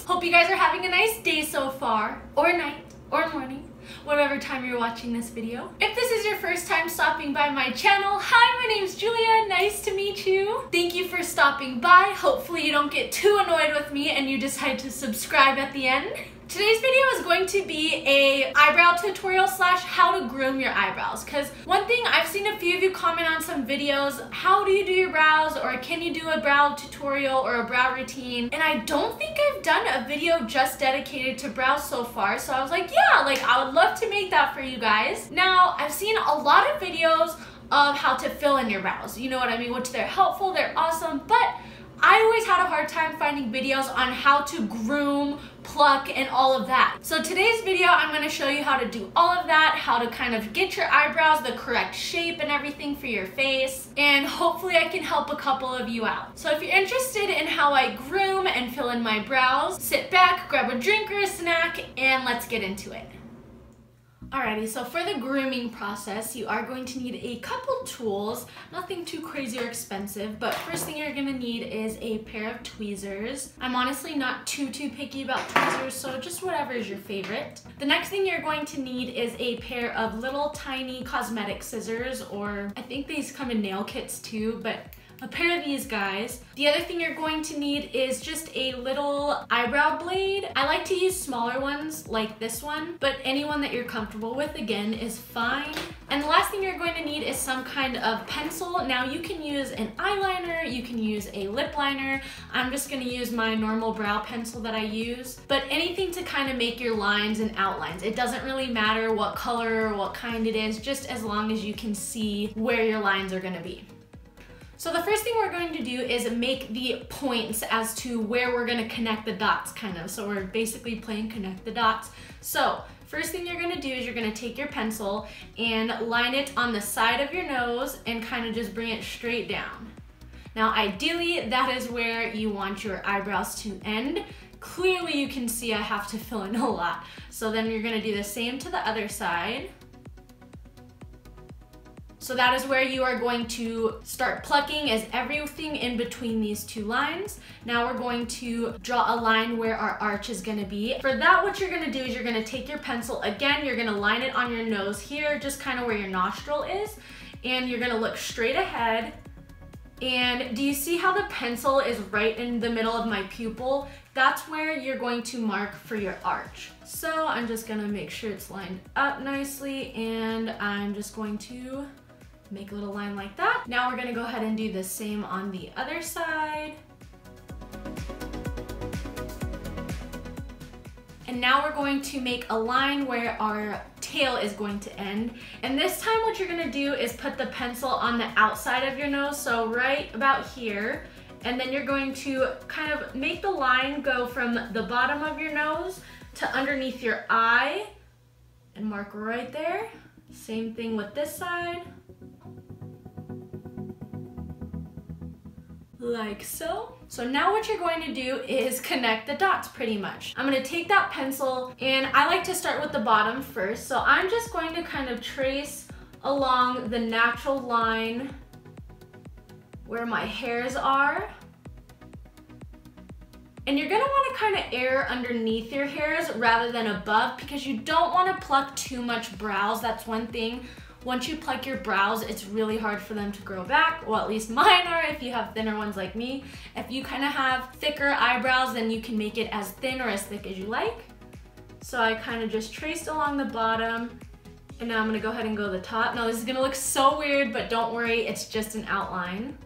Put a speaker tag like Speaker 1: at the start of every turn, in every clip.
Speaker 1: Hope you guys are having a nice day so far, or night, or morning, whatever time you're watching this video. If this is your first time stopping by my channel, hi, my name's Julia, nice to meet you. Thank you for stopping by. Hopefully you don't get too annoyed with me and you decide to subscribe at the end. Today's video is going to be a eyebrow tutorial slash how to groom your eyebrows, because one thing I've seen a few of you comment on some videos, how do you do your brows, or can you do a brow tutorial or a brow routine, and I don't think I've done a video just dedicated to brows so far, so I was like, yeah, I would love to make that for you guys. Now, I've seen a lot of videos of how to fill in your brows, you know what I mean, which they're helpful, they're awesome, but I always had a hard time finding videos on how to groom, pluck, and all of that. So today's video, I'm going to show you how to do all of that, how to kind of get your eyebrows the correct shape and everything for your face, and hopefully I can help a couple of you out. So if you're interested in how I groom and fill in my brows, sit back, grab a drink or a snack, and let's get into it. Alrighty, so for the grooming process, you are going to need a couple tools, nothing too crazy or expensive, but first thing you're gonna need is a pair of tweezers. I'm honestly not too picky about tweezers, so just whatever is your favorite. The next thing you're going to need is a pair of little tiny cosmetic scissors, or I think these come in nail kits too, but a pair of these guys. The other thing you're going to need is just a little eyebrow blade. I like to use smaller ones like this one, but any one that you're comfortable with, again, is fine. And the last thing you're going to need is some kind of pencil. Now you can use an eyeliner, you can use a lip liner. I'm just gonna use my normal brow pencil that I use, but anything to kind of make your lines and outlines. It doesn't really matter what color or what kind it is, just as long as you can see where your lines are gonna be. So the first thing we're going to do is make the points as to where we're going to connect the dots, kind of. So we're basically playing connect the dots. So first thing you're going to do is you're going to take your pencil and line it on the side of your nose and kind of just bring it straight down. Now ideally that is where you want your eyebrows to end. Clearly you can see I have to fill in a lot. So then you're going to do the same to the other side. So that is where you are going to start plucking, is everything in between these two lines. Now we're going to draw a line where our arch is gonna be. For that, what you're gonna do is you're gonna take your pencil, again, you're gonna line it on your nose here, just kind of where your nostril is, and you're gonna look straight ahead. And do you see how the pencil is right in the middle of my pupil? That's where you're going to mark for your arch. So I'm just gonna make sure it's lined up nicely, and I'm just going to make a little line like that. Now we're gonna go ahead and do the same on the other side. And now we're going to make a line where our tail is going to end. And this time what you're gonna do is put the pencil on the outside of your nose, so right about here. And then you're going to kind of make the line go from the bottom of your nose to underneath your eye and mark right there. Same thing with this side. Like so. So now what you're going to do is connect the dots pretty much. I'm going to take that pencil, and I like to start with the bottom first. So I'm just going to kind of trace along the natural line where my hairs are. And you're going to want to kind of err underneath your hairs rather than above, because you don't want to pluck too much brows. That's one thing. Once you pluck your brows, it's really hard for them to grow back. Well, at least mine are if you have thinner ones like me. If you kind of have thicker eyebrows, then you can make it as thin or as thick as you like. So I kind of just traced along the bottom, and now I'm gonna go ahead and go to the top. Now this is gonna look so weird, but don't worry, it's just an outline.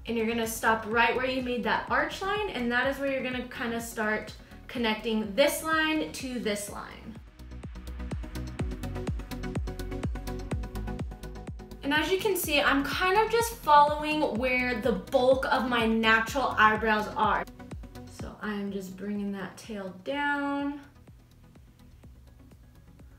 Speaker 1: And you're gonna stop right where you made that arch line, and that is where you're gonna kind of start connecting this line to this line. And as you can see, I'm kind of just following where the bulk of my natural eyebrows are. So I'm just bringing that tail down.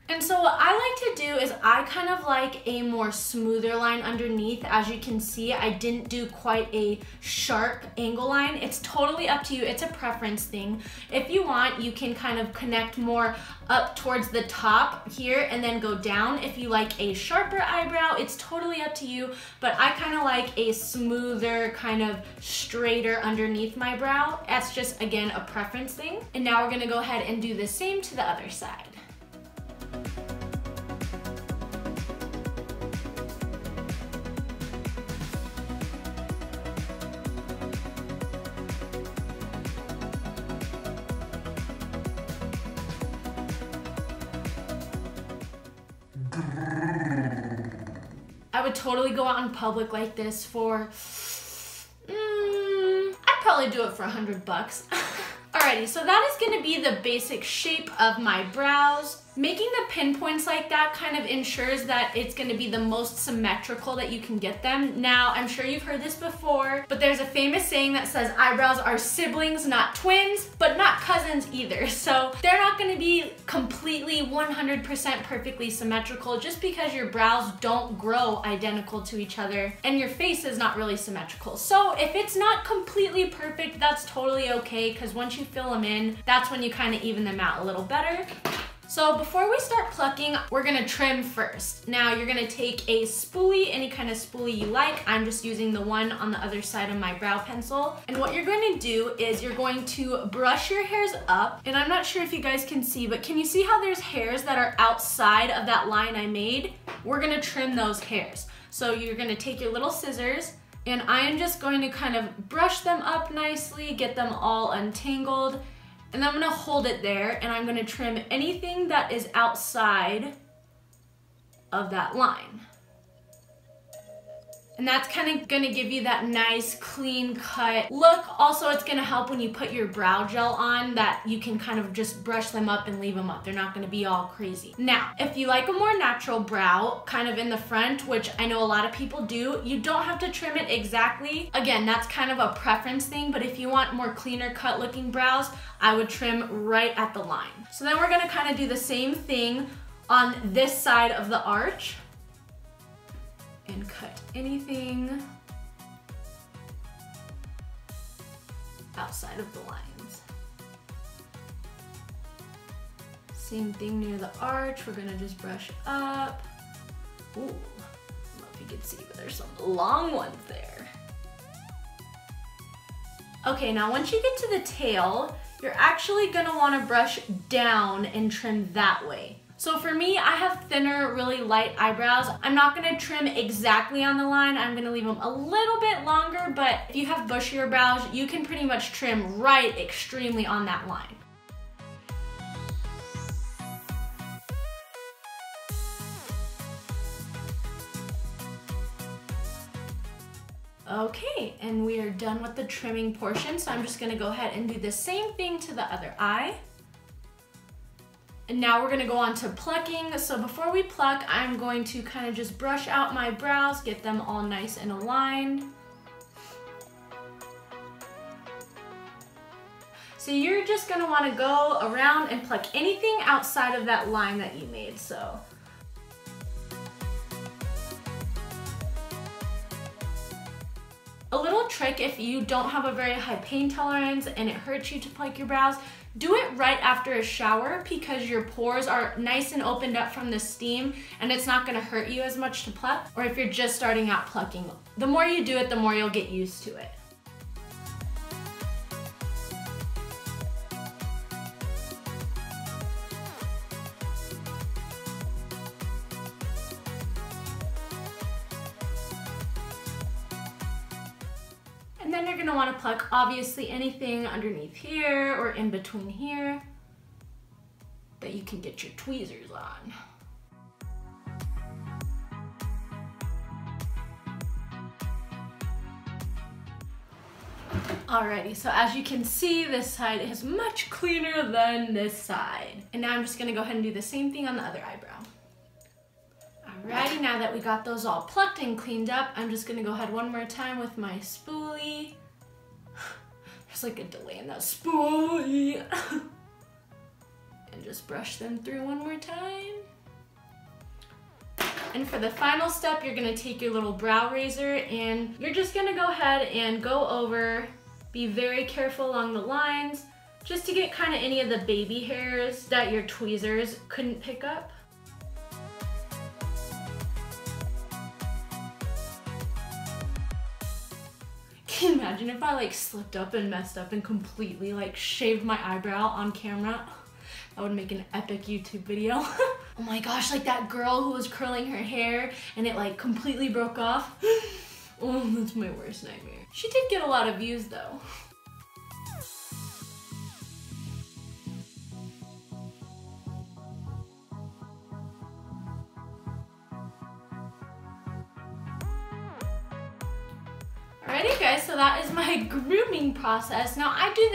Speaker 1: And so what I like to do is I kind of like a more smoother line underneath. As you can see, I didn't do quite a sharp angle line. It's totally up to you. It's a preference thing. If you want, you can kind of connect more up towards the top here and then go down. If you like a sharper eyebrow, it's totally up to you, but I kind of like a smoother, kind of straighter underneath my brow. That's just, again, a preference thing. And now we're gonna go ahead and do the same to the other side. I would totally go out in public like this for, I'd probably do it for $100. Alrighty, so that is gonna be the basic shape of my brows. Making the pinpoints like that kind of ensures that it's gonna be the most symmetrical that you can get them. Now, I'm sure you've heard this before, but there's a famous saying that says eyebrows are siblings, not twins, but not cousins either. So they're not gonna be completely 100% perfectly symmetrical just because your brows don't grow identical to each other and your face is not really symmetrical. So if it's not completely perfect, that's totally okay, because once you fill them in, that's when you kind of even them out a little better. So before we start plucking, we're gonna trim first. Now you're gonna take a spoolie, any kind of spoolie you like. I'm just using the one on the other side of my brow pencil. And what you're going to do is you're going to brush your hairs up. And I'm not sure if you guys can see, but can you see how there's hairs that are outside of that line I made? We're gonna trim those hairs. So you're gonna take your little scissors, and I am just going to kind of brush them up nicely, get them all untangled. And I'm gonna hold it there, and I'm gonna trim anything that is outside of that line. And that's kind of gonna give you that nice clean cut look. Also, it's gonna help when you put your brow gel on that you can kind of just brush them up and leave them up. They're not gonna be all crazy. Now, if you like a more natural brow, kind of in the front, which I know a lot of people do, you don't have to trim it exactly. Again, that's kind of a preference thing, but if you want more cleaner cut looking brows, I would trim right at the line. So then we're gonna kind of do the same thing on this side of the arch and cut anything outside of the lines. Same thing near the arch, we're gonna just brush up. Ooh, I don't know if you can see, but there's some long ones there. Okay, now once you get to the tail, you're actually gonna wanna brush down and trim that way. So for me, I have thinner, really light eyebrows. I'm not gonna trim exactly on the line. I'm gonna leave them a little bit longer, but if you have bushier brows, you can pretty much trim right extremely on that line. Okay, and we are done with the trimming portion, so I'm just gonna go ahead and do the same thing to the other eye. And now we're gonna go on to plucking. So before we pluck, I'm going to kind of just brush out my brows, get them all nice and aligned. So you're just gonna wanna go around and pluck anything outside of that line that you made, so. A little trick if you don't have a very high pain tolerance and it hurts you to pluck your brows, do it right after a shower because your pores are nice and opened up from the steam and it's not gonna hurt you as much to pluck, or if you're just starting out plucking. The more you do it, the more you'll get used to it. And then you're gonna wanna pluck obviously anything underneath here or in between here that you can get your tweezers on. Alrighty, so as you can see, this side is much cleaner than this side. And now I'm just gonna go ahead and do the same thing on the other eyebrow. Alrighty, now that we got those all plucked and cleaned up, I'm just gonna go ahead one more time with my spoolie. There's like a delay in that spoolie. And just brush them through one more time. And for the final step, you're gonna take your little brow razor and you're just gonna go ahead and go over, be very careful along the lines, just to get kind of any of the baby hairs that your tweezers couldn't pick up. Can you imagine if I like slipped up and messed up and completely like shaved my eyebrow on camera? That would make an epic YouTube video. Oh my gosh, like that girl who was curling her hair and it like completely broke off. Oh, that's my worst nightmare. She did get a lot of views though. Alrighty guys, so that is my grooming process. Now I do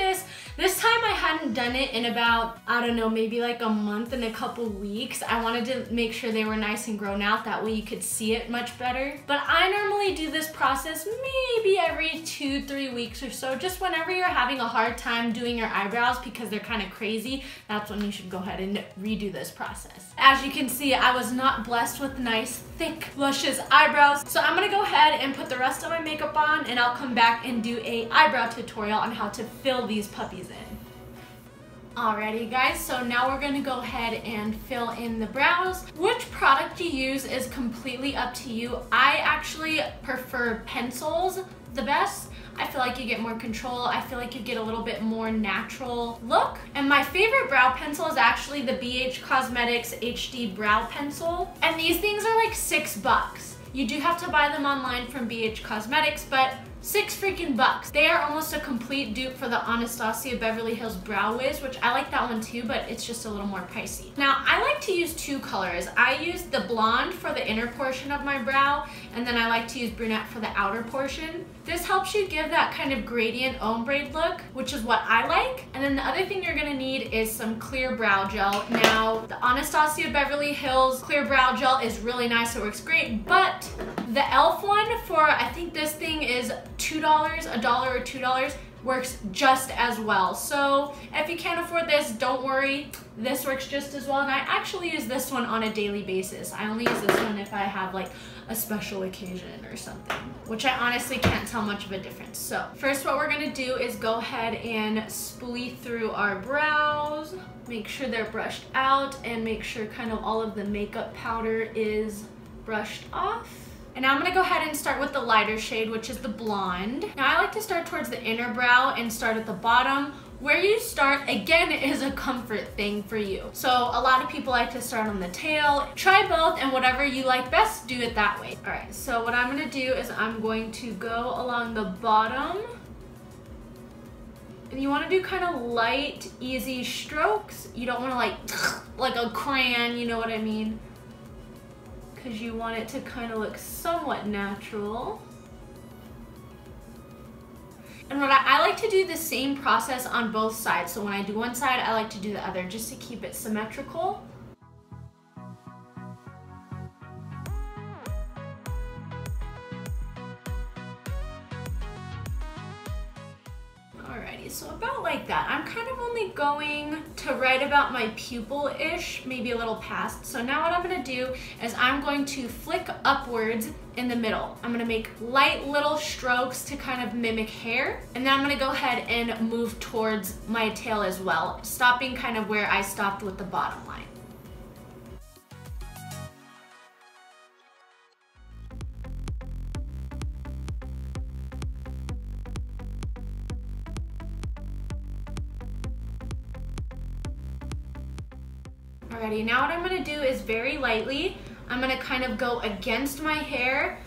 Speaker 1: this time I hadn't done it in about, I don't know, maybe like a month and a couple weeks. I wanted to make sure they were nice and grown out, that way you could see it much better. But I normally do this process maybe every 2-3 weeks or so, just whenever you're having a hard time doing your eyebrows because they're kind of crazy, that's when you should go ahead and redo this process. As you can see, I was not blessed with nice, thick, luscious eyebrows. So I'm gonna go ahead and put the rest of my makeup on and I'll come back and do a eyebrow tutorial on how to fill these puppies in. Alrighty guys, so now we're gonna go ahead and fill in the brows. Which product you use is completely up to you. I actually prefer pencils the best. I feel like you get more control. I feel like you get a little bit more natural look. And my favorite brow pencil is actually the BH Cosmetics HD Brow Pencil. And these things are like $6. You do have to buy them online from BH Cosmetics, but $6 freaking bucks. They are almost a complete dupe for the Anastasia Beverly Hills Brow Wiz, which I like that one too, but it's just a little more pricey. Now, I like to use two colors. I use the blonde for the inner portion of my brow, and then I like to use brunette for the outer portion. This helps you give that kind of gradient ombre look, which is what I like. And then the other thing you're gonna need is some clear brow gel. Now, the Anastasia Beverly Hills clear brow gel is really nice, it works great, but the e.l.f. one for, I think this thing is $2, $1 or $2, works just as well. So if you can't afford this, don't worry, this works just as well. And I actually use this one on a daily basis. I only use this one if I have like a special occasion or something, which I honestly can't tell much of a difference. So first what we're gonna do is go ahead and spoolie through our brows, make sure they're brushed out, and make sure kind of all of the makeup powder is brushed off. And now I'm gonna go ahead and start with the lighter shade, which is the blonde. Now I like to start towards the inner brow and start at the bottom. Where you start, again, is a comfort thing for you. So a lot of people like to start on the tail. Try both, and whatever you like best, do it that way. All right, so what I'm gonna do is I'm going to go along the bottom. And you wanna do kind of light, easy strokes. You don't wanna like a crayon, you know what I mean? Because you want it to kind of look somewhat natural. And what I like to do the same process on both sides. So when I do one side, I like to do the other just to keep it symmetrical. Alrighty, so about like that. I'm kind of only going to right about my pupil-ish, maybe a little past. So now what I'm gonna do is I'm going to flick upwards in the middle. I'm gonna make light little strokes to kind of mimic hair. And then I'm gonna go ahead and move towards my tail as well, stopping kind of where I stopped with the bottom line. Alrighty, now what I'm gonna do is very lightly, I'm gonna kind of go against my hair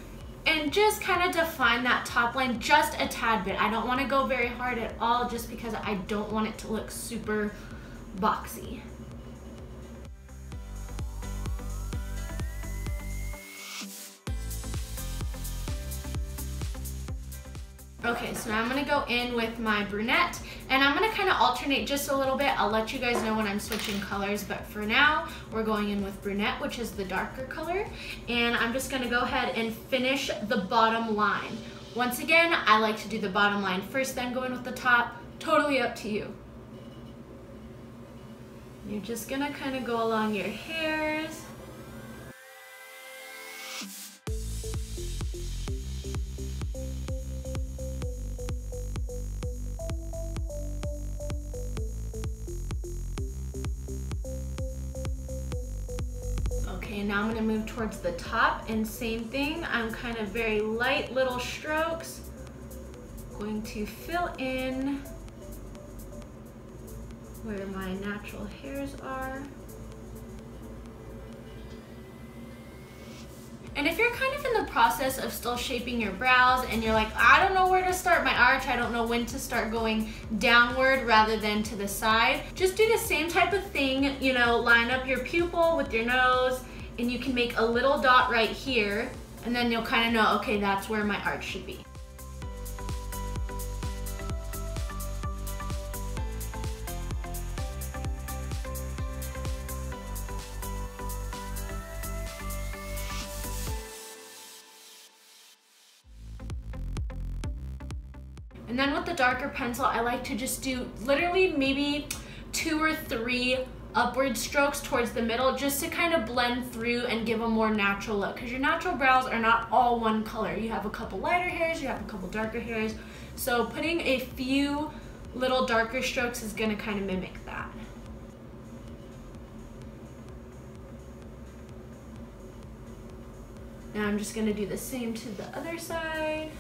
Speaker 1: and just kind of define that top line just a tad bit. I don't wanna go very hard at all just because I don't want it to look super boxy. Okay, so now I'm gonna go in with my brunette, and I'm gonna kind of alternate just a little bit. I'll let you guys know when I'm switching colors, but for now, we're going in with brunette, which is the darker color, and I'm just gonna go ahead and finish the bottom line. Once again, I like to do the bottom line first, then go in with the top. Totally up to you. You're just gonna kind of go along your hairs. Okay, now I'm gonna move towards the top, and same thing. I'm kind of very light little strokes. Going to fill in where my natural hairs are. And if you're kind of in the process of still shaping your brows and you're like, I don't know where to start my arch, I don't know when to start going downward rather than to the side, just do the same type of thing, you know, line up your pupil with your nose, and you can make a little dot right here, and then you'll kind of know, okay, that's where my arch should be. And then with the darker pencil, I like to just do literally maybe 2 or 3 upward strokes towards the middle, just to kind of blend through and give a more natural look, because your natural brows are not all one color. You have a couple lighter hairs, you have a couple darker hairs. So putting a few little darker strokes is gonna kind of mimic that. Now I'm just gonna do the same to the other side.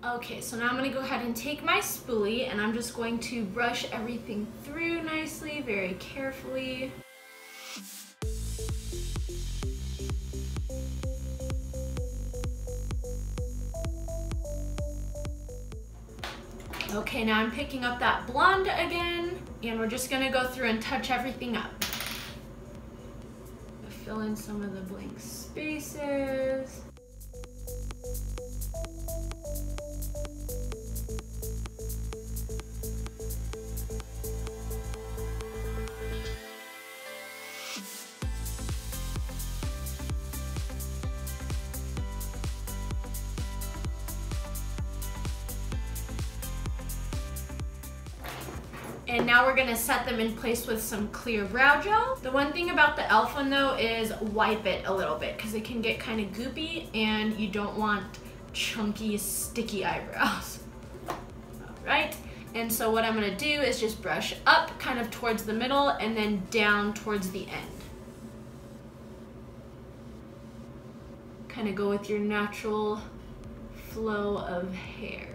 Speaker 1: Okay, so now I'm gonna go ahead and take my spoolie, and I'm just going to brush everything through nicely, very carefully. Okay, now I'm picking up that blonde again, and we're just gonna go through and touch everything up. Fill in some of the blank spaces. And now we're gonna set them in place with some clear brow gel. The one thing about the e.l.f. one though is wipe it a little bit, because it can get kind of goopy and you don't want chunky, sticky eyebrows. All right, and so what I'm gonna do is just brush up kind of towards the middle and then down towards the end. Kind of go with your natural flow of hair.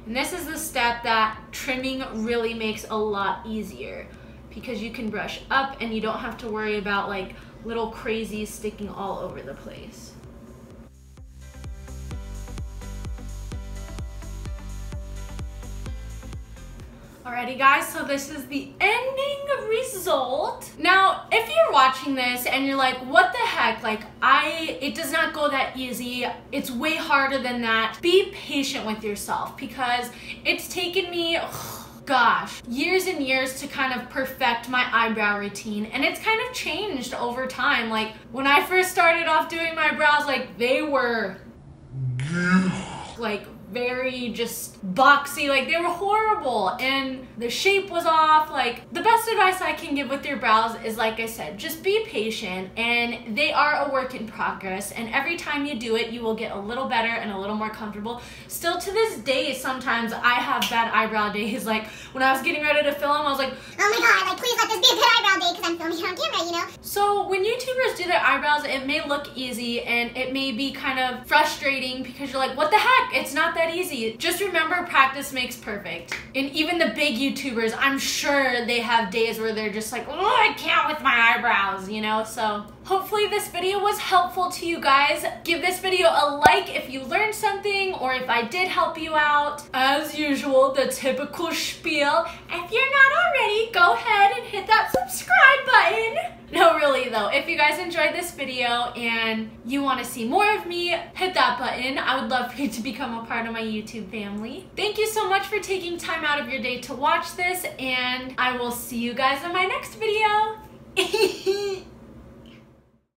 Speaker 1: And this is the step that trimming really makes a lot easier, because you can brush up and you don't have to worry about like little crazies sticking all over the place. Alrighty guys, so this is the ending result. Now, if you're watching this and you're like, what the heck, like it does not go that easy, it's way harder than that, be patient with yourself, because it's taken me, gosh, years and years to kind of perfect my eyebrow routine, and it's kind of changed over time. Like when I first started off doing my brows, like they were like very just boxy, like they were horrible and the shape was off. Like the best advice I can give with your brows is, like I said, just be patient, and they are a work in progress, and every time you do it you will get a little better and a little more comfortable. Still to this day, sometimes I have bad eyebrow days. Like when I was getting ready to film, I was like, oh my god, like please let this be a good eyebrow day, because I'm filming here on camera, you know? So when YouTubers do their eyebrows, it may look easy and it may be kind of frustrating, because you're like, what the heck, it's not that easy. Just remember, practice makes perfect. And even the big YouTubers, I'm sure they have days where they're just like, oh, I can't with my eyebrows, you know? So hopefully this video was helpful to you guys. Give this video a like if you learned something, or if I did help you out. As usual, the typical spiel. If you're not already, go ahead and hit that subscribe button. No, really though, if you guys enjoyed this video and you want to see more of me, hit that button. I would love for you to become a part of my YouTube family. Thank you so much for taking time out of your day to watch this, and I will see you guys in my next video.